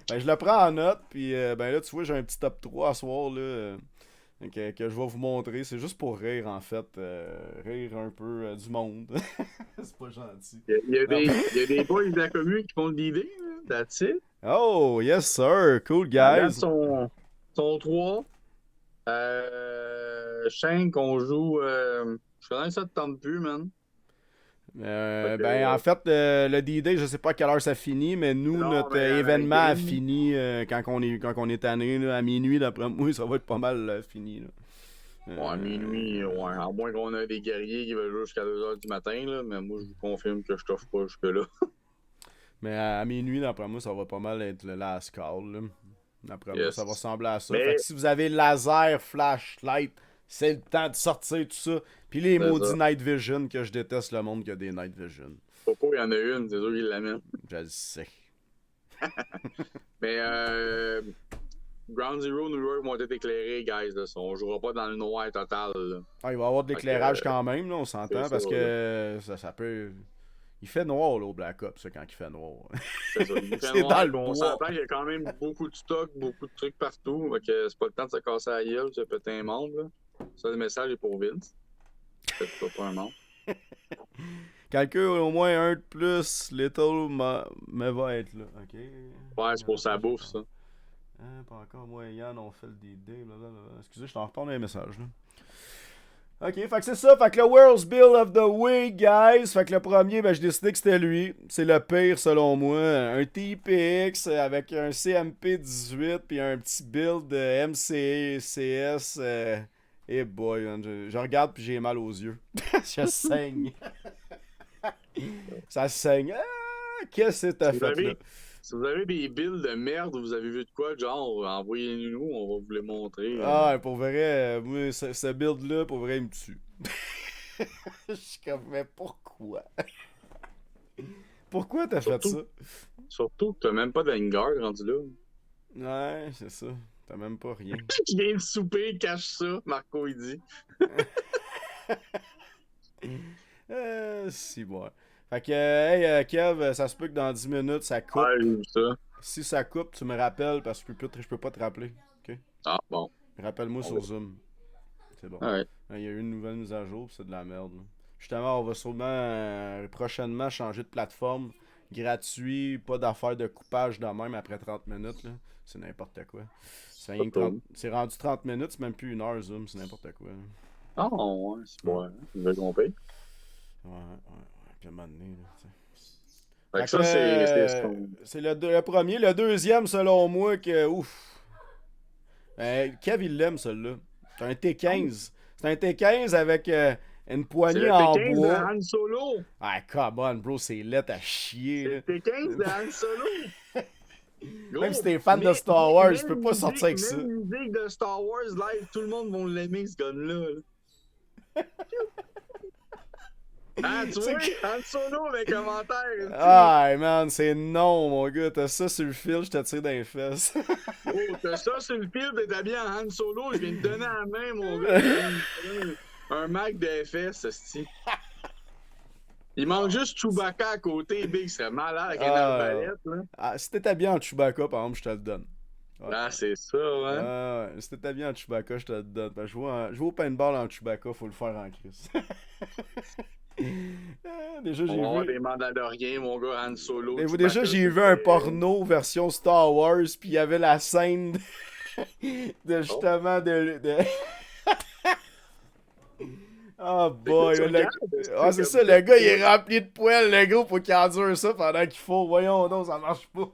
[SPEAKER 3] Ben, je le prends en note, puis là, tu vois, j'ai un petit top 3 à soir, là, que je vais vous montrer. C'est juste pour rire, en fait. Rire un peu du monde. C'est pas gentil.
[SPEAKER 1] Il y a des boys de la commune qui font de l'idée, that's it.
[SPEAKER 3] Oh, yes, sir. Cool, guys.
[SPEAKER 1] Sont 3. Shank, on joue... je connais ça de tente plus, man.
[SPEAKER 3] En fait, le D-Day, je sais pas à quelle heure ça finit, mais nous, notre événement a fini quand on est tanné, là, à minuit, d'après moi, ça va être pas mal fini. Là.
[SPEAKER 1] Ouais, minuit, ouais. À moins qu'on ait des guerriers qui veulent jouer jusqu'à 2h du matin, là, mais moi, je vous confirme que je t'offre pas jusque-là.
[SPEAKER 3] Mais à minuit, d'après moi, ça va pas mal être le last call. Là. D'après moi, ça va
[SPEAKER 1] Yes.
[SPEAKER 3] ressembler à ça. Fait
[SPEAKER 1] Mais,
[SPEAKER 3] que si vous avez laser, flashlight, c'est le temps de sortir tout ça. Puis les
[SPEAKER 1] c'est
[SPEAKER 3] maudits
[SPEAKER 1] ça.
[SPEAKER 3] night vision, que je déteste le monde qui a des night vision.
[SPEAKER 1] Popo, il y en a une, c'est sûr qu'il l'amène.
[SPEAKER 3] Je le sais.
[SPEAKER 1] Mais, Ground Zero, New York vont être éclairés, guys. Là. On jouera pas dans le noir total. Là.
[SPEAKER 3] Ah, il va y avoir de l'éclairage
[SPEAKER 1] Fait que,
[SPEAKER 3] quand même, là, on s'entend,
[SPEAKER 1] c'est
[SPEAKER 3] parce
[SPEAKER 1] ça,
[SPEAKER 3] que ça peut... Il fait noir, là, au Black Ops, ça, quand il fait noir.
[SPEAKER 1] C'est ça. Il fait
[SPEAKER 3] C'est
[SPEAKER 1] noir,
[SPEAKER 3] dans le
[SPEAKER 1] puis on
[SPEAKER 3] bois.
[SPEAKER 1] s'entend qu'il y a quand même beaucoup de stock, beaucoup de trucs partout. Fait que c'est pas le temps de se casser la gueule, c'est peut-être un membre. Là. Ça, le message est pour Vince. Peut-être pas un membre.
[SPEAKER 3] Quelqu'un au moins un de plus, Little me va être là, ok?
[SPEAKER 1] Ouais, c'est pour sa bouffe, ça.
[SPEAKER 3] Hein, pas encore, moi et Yann, on fait le DD, blablabla. Excusez, je t'en reprends les messages, là. Ok, fait que c'est ça, fait que le World's Build of the Week, guys. Fait que le premier, ben j'ai décidé que c'était lui. C'est le pire selon moi. Un TPX avec un CMP 18 puis un petit build de MCS. Eh boy, man, je regarde puis j'ai mal aux yeux. Je saigne. Ça saigne. Ah, qu'est-ce que t'as
[SPEAKER 1] Si vous
[SPEAKER 3] fait
[SPEAKER 1] avez-
[SPEAKER 3] là?
[SPEAKER 1] Si vous avez des builds de merde, vous avez vu de quoi, genre, envoyez-nous, on va vous les montrer.
[SPEAKER 3] Ah, pour vrai, moi, ce build-là, pour vrai, il me tue. Je suis comme, mais pourquoi? Pourquoi t'as fait ça?
[SPEAKER 1] Surtout que t'as même pas d'Engard rendu là.
[SPEAKER 3] Ouais, c'est ça. T'as même pas rien.
[SPEAKER 1] Qui vient de souper, cache ça, Marco, il dit.
[SPEAKER 3] Si, bon. Fait que, hey, Kev, ça se peut que dans 10 minutes, ça coupe.
[SPEAKER 1] Ouais, j'ai vu ça.
[SPEAKER 3] Si ça coupe, tu me rappelles parce que je peux pas te rappeler. Ok?
[SPEAKER 1] Ah, bon.
[SPEAKER 3] Rappelle-moi sur
[SPEAKER 1] Ouais.
[SPEAKER 3] Zoom. C'est bon.
[SPEAKER 1] Ouais.
[SPEAKER 3] Il y a eu une nouvelle mise à jour, pis c'est de la merde. Là. Justement, on va sûrement prochainement changer de plateforme. Gratuit, pas d'affaire de coupage de même après 30 minutes. Là. C'est n'importe quoi. C'est rendu 30 minutes, c'est même plus une heure Zoom, c'est n'importe quoi. Là.
[SPEAKER 1] Ah, ouais, c'est bon. Vous avez compris.
[SPEAKER 3] Ouais. Puis à un moment donné, là, t'sais.
[SPEAKER 1] Fait que ça, c'est
[SPEAKER 3] c'est le premier. Le deuxième, selon moi, que ouf. Kev, il l'aime, celui-là. C'est un T15. C'est un T15 avec une
[SPEAKER 1] c'est
[SPEAKER 3] poignée
[SPEAKER 1] le
[SPEAKER 3] en
[SPEAKER 1] T15 de
[SPEAKER 3] bois.
[SPEAKER 1] Han Solo.
[SPEAKER 3] Ah, come on, bro, c'est laid à chier.
[SPEAKER 1] C'est
[SPEAKER 3] Là.
[SPEAKER 1] le T15 de Han Solo. Gros,
[SPEAKER 3] Même si t'es fan de Star Wars, tu peux pas sortir avec ça.
[SPEAKER 1] Même musique de Star Wars live, tout le monde va l'aimer, ce gun-là. là. Ah, tu vois, Han Solo, les commentaires.
[SPEAKER 3] Ah, man, c'est non, mon gars. T'as ça sur le fil, je te tire dans les fesses.
[SPEAKER 1] Oh, t'as ça sur le fil, t'es habillé en Han Solo, je viens de te donner la main, mon gars. Un Mac de FS, esti. Il manque juste Chewbacca à côté, Big serait malade avec un arbalète, là.
[SPEAKER 3] Ah, si t'es habillé en Chewbacca, par exemple, je te le donne. Ouais.
[SPEAKER 1] Ah, c'est ça, hein.
[SPEAKER 3] Ouais. Si t'es habillé en Chewbacca, je te le donne. Parce que jouer au paintball en Chewbacca, faut le faire en crise. Déjà, j'ai
[SPEAKER 1] On va avoir
[SPEAKER 3] vu.
[SPEAKER 1] des Mandaloriens, mon gars, Han Solo.
[SPEAKER 3] Mais déjà, j'ai vu un porno version Star Wars, puis il y avait la scène de justement de... Oh boy, ah, c'est ça, le gars il est rempli de poils, le gars, faut qu'il endure ça pendant qu'il faut. Voyons donc, ça marche pas.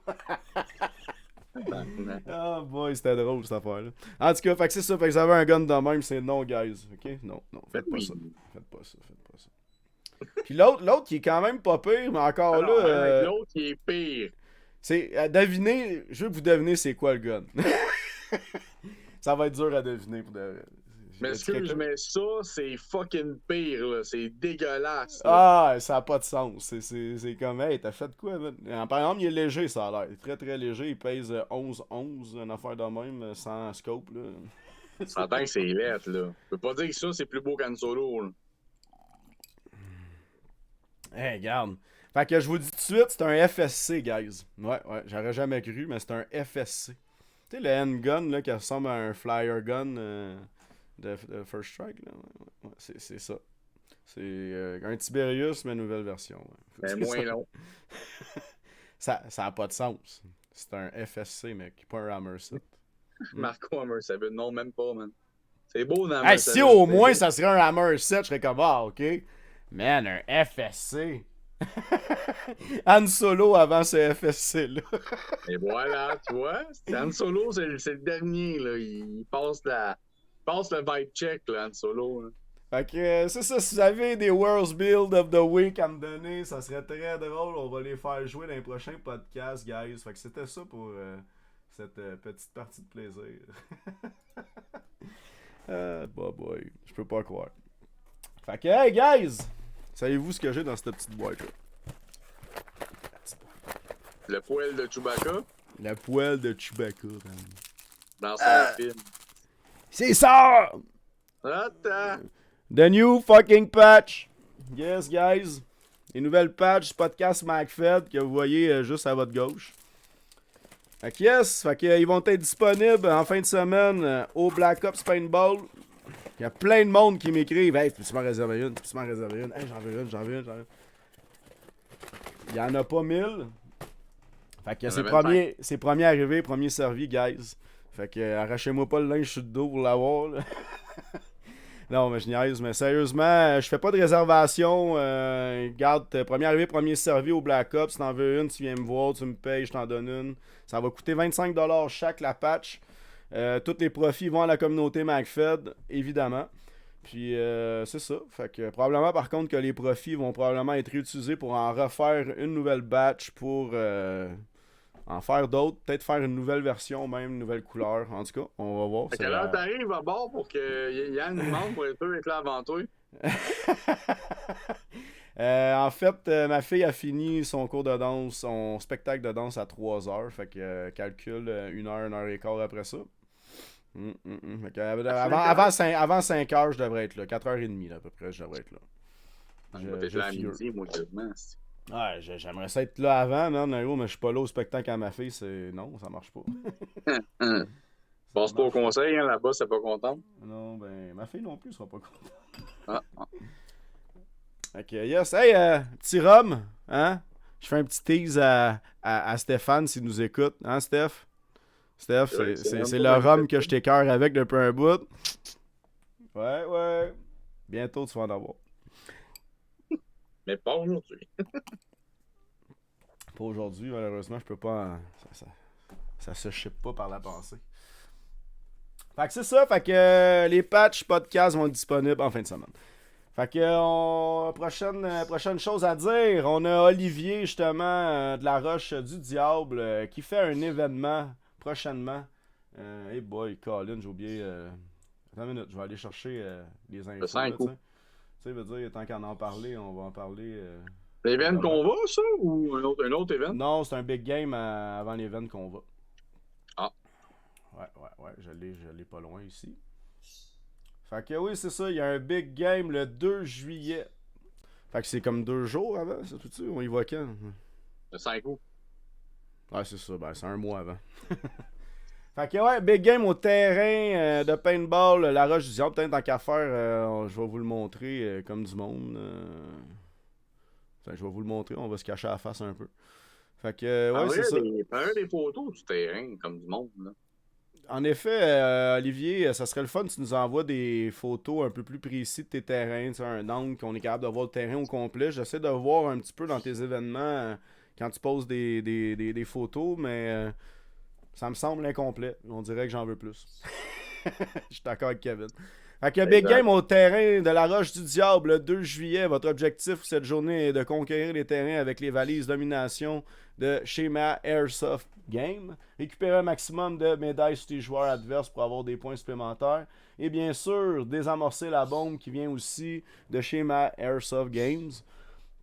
[SPEAKER 3] Oh boy, c'était drôle cette affaire-là. En tout cas, fait que c'est ça, fait que vous avez un gun de même, c'est non, guys. Ok? Non, faites pas ça. Faites pas ça. Puis l'autre qui est quand même pas pire, mais encore
[SPEAKER 1] Alors,
[SPEAKER 3] là.
[SPEAKER 1] l'autre qui est pire.
[SPEAKER 3] C'est à deviner, je veux que vous devinez c'est quoi le gun. Ça va être dur à deviner pour de.
[SPEAKER 1] Mais excuse, mais ça, c'est fucking pire, là. C'est dégueulasse.
[SPEAKER 3] Ah,
[SPEAKER 1] Là.
[SPEAKER 3] ça a pas de sens. C'est comme, hey, t'as fait quoi, man? Par exemple, il est léger, ça a l'air. Il est très très léger. Il pèse 11, une affaire de même, sans scope, là.
[SPEAKER 1] Ça entend que c'est lettre, là. Je peux pas dire que ça, c'est plus beau qu'Han Solo, là.
[SPEAKER 3] Hey, regarde. Fait que je vous dis tout de suite, c'est un FSC, guys. Ouais, j'aurais jamais cru, mais c'est un FSC. Tu sais, le handgun, là, qui ressemble à un flyer gun de First Strike, là. Ouais, c'est ça. C'est un Tiberius, mais nouvelle version. Ouais.
[SPEAKER 1] Mais moins long.
[SPEAKER 3] Ça a pas de sens. C'est un FSC, mec, pas un Hammer set.
[SPEAKER 1] Marco Hammer 7, non, même pas, man. C'est beau dans
[SPEAKER 3] Hey, si au moins ça serait un Hammer 7, je serais comme, ah, ok. Man, un FSC. Han Solo avant ce FSC-là.
[SPEAKER 1] Et voilà, tu vois. Han Solo, c'est le dernier, là. Il passe Passe le vibe check, là, Han Solo. Là.
[SPEAKER 3] Fait que c'est ça, si vous avez des Worst Build of the Week à me donner, ça serait très drôle. On va les faire jouer dans les prochains podcasts, guys. Fait que c'était ça pour cette petite partie de plaisir. Boy, je peux pas croire. Fait que, hey, guys! Savez-vous ce que j'ai dans cette petite boîte-là?
[SPEAKER 1] Le poêle de Chewbacca.
[SPEAKER 3] La poêle de Chewbacca, man.
[SPEAKER 1] Dans son film.
[SPEAKER 3] C'est ça!
[SPEAKER 1] Attends!
[SPEAKER 3] The new fucking patch. Yes, guys. Les nouvelles patchs du podcast MacFed que vous voyez juste à votre gauche. Fait que yes, fait que, ils vont être disponibles en fin de semaine au Black Ops Paintball. Il y a plein de monde qui m'écrivent. Hey, peux-tu m'en réserver une? Peux-tu m'en réserver une? Hey, j'en veux une. Il y en a pas 1000. Fait que c'est premier arrivé, premier servi, guys. Fait que arrachez-moi pas le linge sur le dos pour l'avoir, là. Non, mais je niaise, mais sérieusement, je fais pas de réservation. Regarde, premier arrivé, premier servi au Black Ops. Si t'en veux une, tu viens me voir, tu me payes, je t'en donne une. Ça va coûter 25$ chaque, la patch. Tous les profits vont à la communauté MacFed, évidemment. Puis, c'est ça. Fait que probablement, par contre, que les profits vont probablement être réutilisés pour en refaire une nouvelle batch pour en faire d'autres. Peut-être faire une nouvelle version, même, une nouvelle couleur. En tout cas, on va voir.
[SPEAKER 1] À quelle heure t'arrives à bord pour que Yann nous demande pour être là avant toi?
[SPEAKER 3] En fait, ma fille a fini son cours de danse, son spectacle de danse à 3h. Fait que calcule 1h après ça. Fait que, avant 5h, je devrais être là. 4h30 là, à peu près, je devrais être là.
[SPEAKER 1] Peut-être là à midi, moi, quasiment.
[SPEAKER 3] Ouais, j'aimerais ça être là avant, mais je suis pas là au spectacle à ma fille. Non, ça marche pas.
[SPEAKER 1] Pense pas au conseil, hein, là-bas, c'est pas content.
[SPEAKER 3] Non, ben, ma fille non plus sera pas contente.
[SPEAKER 1] Ah.
[SPEAKER 3] Ok, yes. Hey, petit rhum, hein? Je fais un petit tease à Stéphane s'il nous écoute. Hein, Steph? Steph, c'est le rhum que je t'écœure avec depuis un bout. Ouais. Bientôt, tu vas en avoir.
[SPEAKER 1] Mais pas aujourd'hui.
[SPEAKER 3] Pas aujourd'hui, malheureusement, je peux pas. Ça se ship pas par la pensée. Fait que c'est ça, fait que les patchs podcasts vont être disponibles en fin de semaine. Fait que prochaine chose à dire, on a Olivier justement de la Roche du Diable qui fait un événement prochainement. Hey boy, Colin, j'ai oublié. Attends une minute, je vais aller chercher les infos. Tu sais, veut dire, tant qu'à en parler, on va en parler.
[SPEAKER 1] L'événement qu'on va, ça, ou un autre événement?
[SPEAKER 3] Non, c'est un big game avant l'événement qu'on va.
[SPEAKER 1] Ah.
[SPEAKER 3] Ouais, je l'ai pas loin ici. Fait que oui, c'est ça, il y a un big game le 2 juillet. Fait que c'est comme 2 jours avant, c'est tout ça, on y va quand?
[SPEAKER 1] Le 5 août.
[SPEAKER 3] Ouais, c'est ça, ben c'est un mois avant. Fait que ouais, big game au terrain de paintball, la Roche du Diable, peut-être tant qu'à faire, je vais vous le montrer comme du monde. Enfin, je vais vous le montrer, on va se cacher à la face un peu. Fait que ouais, c'est ça.
[SPEAKER 1] Des photos du terrain comme du monde, là.
[SPEAKER 3] En effet, Olivier, ça serait le fun si tu nous envoies des photos un peu plus précises de tes terrains, un angle qu'on est capable de voir le terrain au complet. J'essaie de voir un petit peu dans tes événements quand tu poses des photos, mais ça me semble incomplet. On dirait que j'en veux plus. Je suis d'accord avec Kevin. Fait que big game au terrain de la Roche du Diable le 2 juillet. Votre objectif cette journée est de conquérir les terrains avec les valises domination de Schéma Airsoft Game. Récupérer un maximum de médailles sur tes joueurs adverses pour avoir des points supplémentaires. Et bien sûr, désamorcer la bombe qui vient aussi de Schéma Airsoft Games.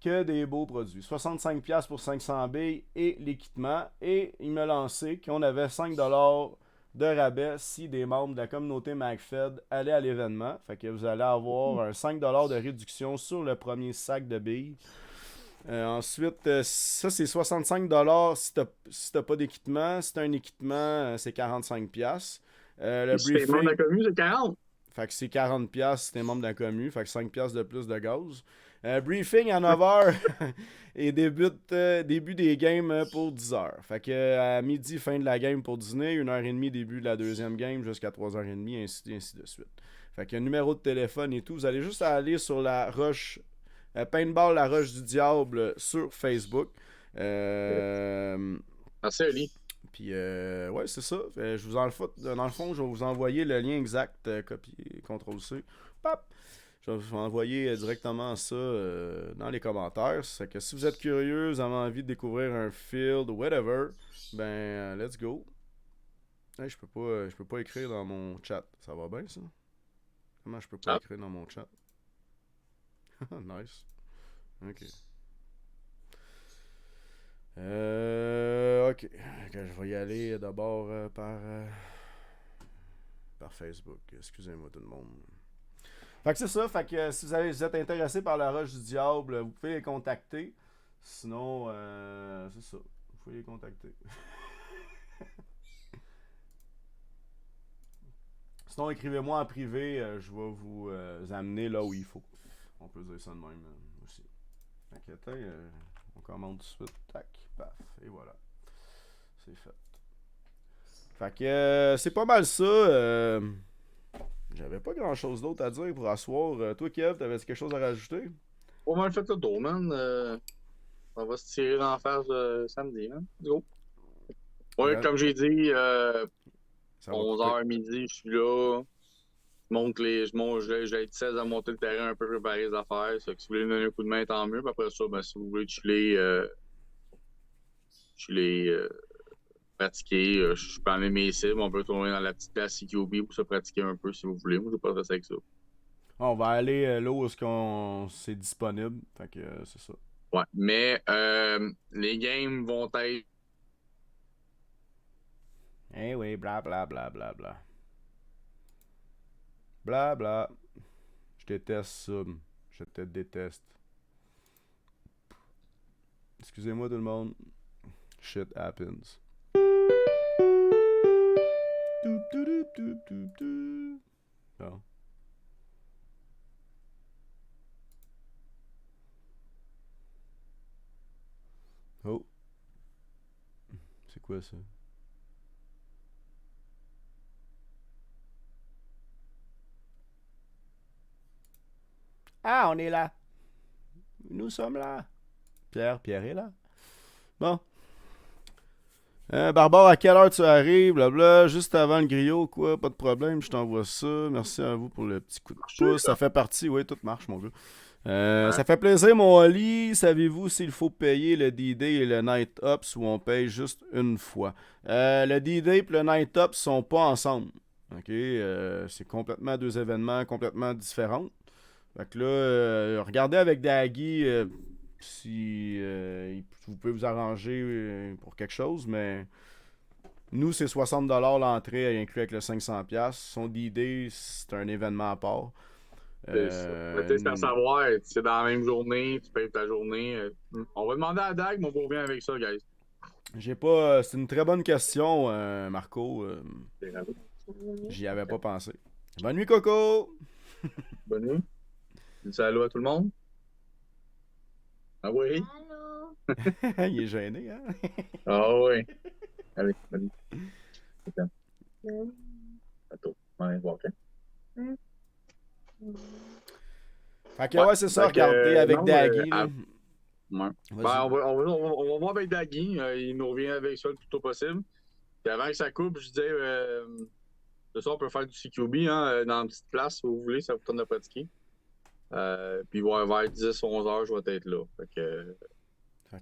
[SPEAKER 3] Que des beaux produits. 65$ pour 500 billes et l'équipement. Et il m'a lancé qu'on avait 5$ de rabais si des membres de la communauté MacFed allaient à l'événement. Fait que vous allez avoir un 5$ de réduction sur le premier sac de billes. Ensuite, ça c'est 65$ si t'as pas d'équipement. Si t'as un équipement, c'est 45$. Le
[SPEAKER 1] si t'es membre de la commune, c'est 40$.
[SPEAKER 3] Fait que c'est 40$ si t'es membre de la commune. Fait que 5$ de plus de gaz. Briefing à 9h et début des games pour 10h. Fait que à midi, fin de la game pour dîner, 1h30 début de la deuxième game jusqu'à 3h30, ainsi de suite. Fait que numéro de téléphone et tout, vous allez juste aller sur la Roche, Paintball la Roche du Diable sur Facebook.
[SPEAKER 1] Merci, Oli.
[SPEAKER 3] Puis, ouais, c'est ça. Dans le fond, je vais vous envoyer le lien exact, copier, CTRL-C. Pap! Je vais vous envoyer directement ça dans les commentaires. C'est que si vous êtes curieux, vous avez envie de découvrir un field, whatever, ben, let's go. Hey, je peux pas écrire dans mon chat. Ça va bien, ça? Comment je peux pas écrire dans mon chat? Nice. Ok. Ok. Je vais y aller d'abord par Facebook. Excusez-moi tout le monde. Fait que c'est ça. Fait que si vous êtes intéressé par la Roche du Diable, vous pouvez les contacter. Sinon, c'est ça. Vous pouvez les contacter. Sinon, écrivez-moi en privé. Je vais vous amener là où il faut. On peut dire ça de même aussi. Fait que attends, on commande tout de suite. Tac, paf. Et voilà. C'est fait. Fait que c'est pas mal ça. J'avais pas grand chose d'autre à dire pour asseoir. Toi, Kev, t'avais quelque chose à rajouter?
[SPEAKER 1] Pas mal fait le tour, man. On va se tirer dans la face samedi, man. Let's go. Ouais, comme j'ai dit, 11h midi, je suis là. J'ai 16 à monter le terrain un peu, préparer les affaires. Ça, que si vous voulez me donner un coup de main, tant mieux. Puis après ça, ben, si vous voulez pratiquer, je peux enlever mes cibles. On peut tourner dans la petite place CQB pour se pratiquer un peu si vous voulez. Moi, je vais pas rester avec ça.
[SPEAKER 3] On va aller là où c'est disponible. Fait que c'est ça.
[SPEAKER 1] Ouais, mais les games vont être.
[SPEAKER 3] Eh oui, bla bla bla bla bla. Bla bla. Je déteste ça. Je te déteste. Excusez-moi tout le monde. Shit happens. Bon. Oh. C'est quoi ça? Ah, on est là. Nous sommes là. Pierre est là. Bon. Barbare, à quelle heure tu arrives? Blabla, juste avant le griot, quoi. Pas de problème, je t'envoie ça. Merci à vous pour le petit coup de pouce. Ça fait partie, oui, tout marche, mon gars. Ça fait plaisir, mon Oli. Savez-vous s'il faut payer le D-Day et le Night Ops ou on paye juste une fois? Le D-Day et le Night Ops sont pas ensemble. OK? C'est complètement deux événements complètement différents. Fait que là, regardez avec Daggy si vous pouvez vous arranger pour quelque chose, mais nous, c'est 60$ l'entrée inclus avec le 500$. Son D-Day, c'est un événement à part.
[SPEAKER 1] C'est à savoir, c'est dans la même journée, tu payes ta journée. On va demander à Dag, mais on revient avec ça, guys.
[SPEAKER 3] J'ai pas. C'est une très bonne question, Marco. J'y avais pas pensé. Bonne nuit, Coco!
[SPEAKER 1] Bonne nuit. Dis allô à tout le monde? Ah oui?
[SPEAKER 4] Allô?
[SPEAKER 3] Il est gêné, hein?
[SPEAKER 1] Ah oui. Allez, bonne nuit. Attends, on va aller voir, OK?
[SPEAKER 3] Fait que ouais, c'est ça, regardez avec Daggy.
[SPEAKER 1] Ouais. Ben, on va voir avec Daggy. Il nous revient avec ça le plus tôt possible. Puis avant que ça coupe, je disais, ce soir, on peut faire du CQB dans une petite place, si vous voulez, ça vous tente de pratiquer. Puis vers 10 ou 11 heures, je vais être là.
[SPEAKER 3] Fait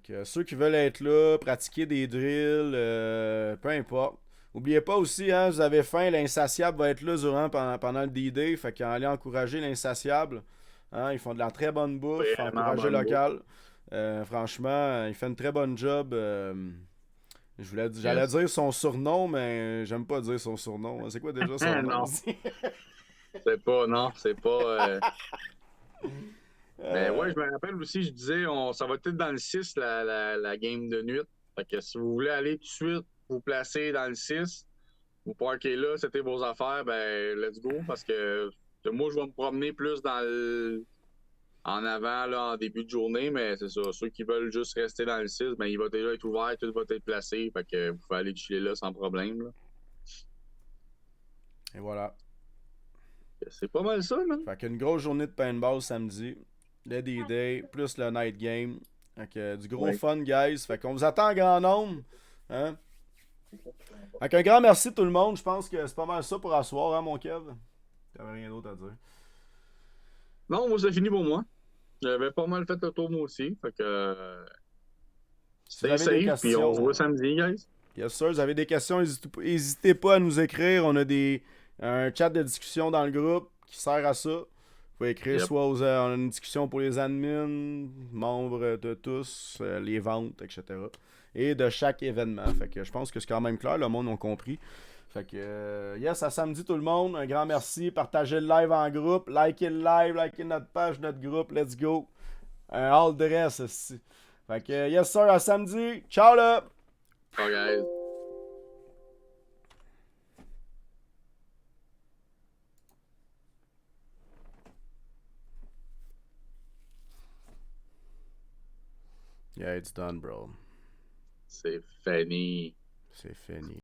[SPEAKER 3] que ceux qui veulent être là, pratiquer des drills, peu importe. N'oubliez pas aussi, hein, vous avez faim, l'Insatiable va être là pendant le D-Day. Fait qu'allez encourager l'Insatiable. Hein, ils font de la très bonne bouffe, encourager local. Franchement, il fait une très bonne job. J'allais dire son surnom, mais j'aime pas dire son surnom. C'est quoi déjà son nom?
[SPEAKER 1] Non. c'est pas. Mais ouais, je me rappelle aussi, je disais, ça va être dans le 6, la game de nuit. Fait que si vous voulez aller tout de suite vous placer dans le 6, vous parquez là, c'était vos affaires, ben let's go. Parce que moi, je vais me promener plus en avant, là, en début de journée, mais c'est ça. Ceux qui veulent juste rester dans le 6, ben il va déjà être ouvert, tout va être placé. Fait que vous pouvez aller chiller là sans problème. Là.
[SPEAKER 3] Et voilà.
[SPEAKER 1] C'est pas mal ça, man.
[SPEAKER 3] Fait qu'une grosse journée de paintball samedi. Le D-Day, plus le night game. Fait que du gros fun, guys. Fait qu'on vous attend en grand nombre. Hein? Fait qu'un grand merci tout le monde. Je pense que c'est pas mal ça pour asseoir, hein, mon Kev? T'avais rien d'autre à dire.
[SPEAKER 1] Non, moi, c'est fini pour moi. J'avais pas mal fait le tour, moi aussi. Fait que.
[SPEAKER 3] Si vous
[SPEAKER 1] Stay
[SPEAKER 3] avez des
[SPEAKER 1] safe, puis on se voit
[SPEAKER 3] questions,
[SPEAKER 1] samedi, guys.
[SPEAKER 3] yes sir, vous avez des questions, n'hésitez pas à nous écrire. On a un chat de discussion dans le groupe qui sert à ça. Vous pouvez écrire
[SPEAKER 1] Yep.
[SPEAKER 3] soit on a une discussion pour les admins, membres de tous, les ventes, etc. Et de chaque événement. Fait que je pense que c'est quand même clair, le monde a compris. Fait que yes, à samedi tout le monde. Un grand merci. Partagez le live en groupe. Likez le live, likez notre page, notre groupe. Let's go. Un all dress aussi. Fait que yes sir, à samedi. Ciao là!
[SPEAKER 1] Ciao, guys.
[SPEAKER 3] Yeah, it's done, bro.
[SPEAKER 1] C'est fini.
[SPEAKER 3] C'est fini.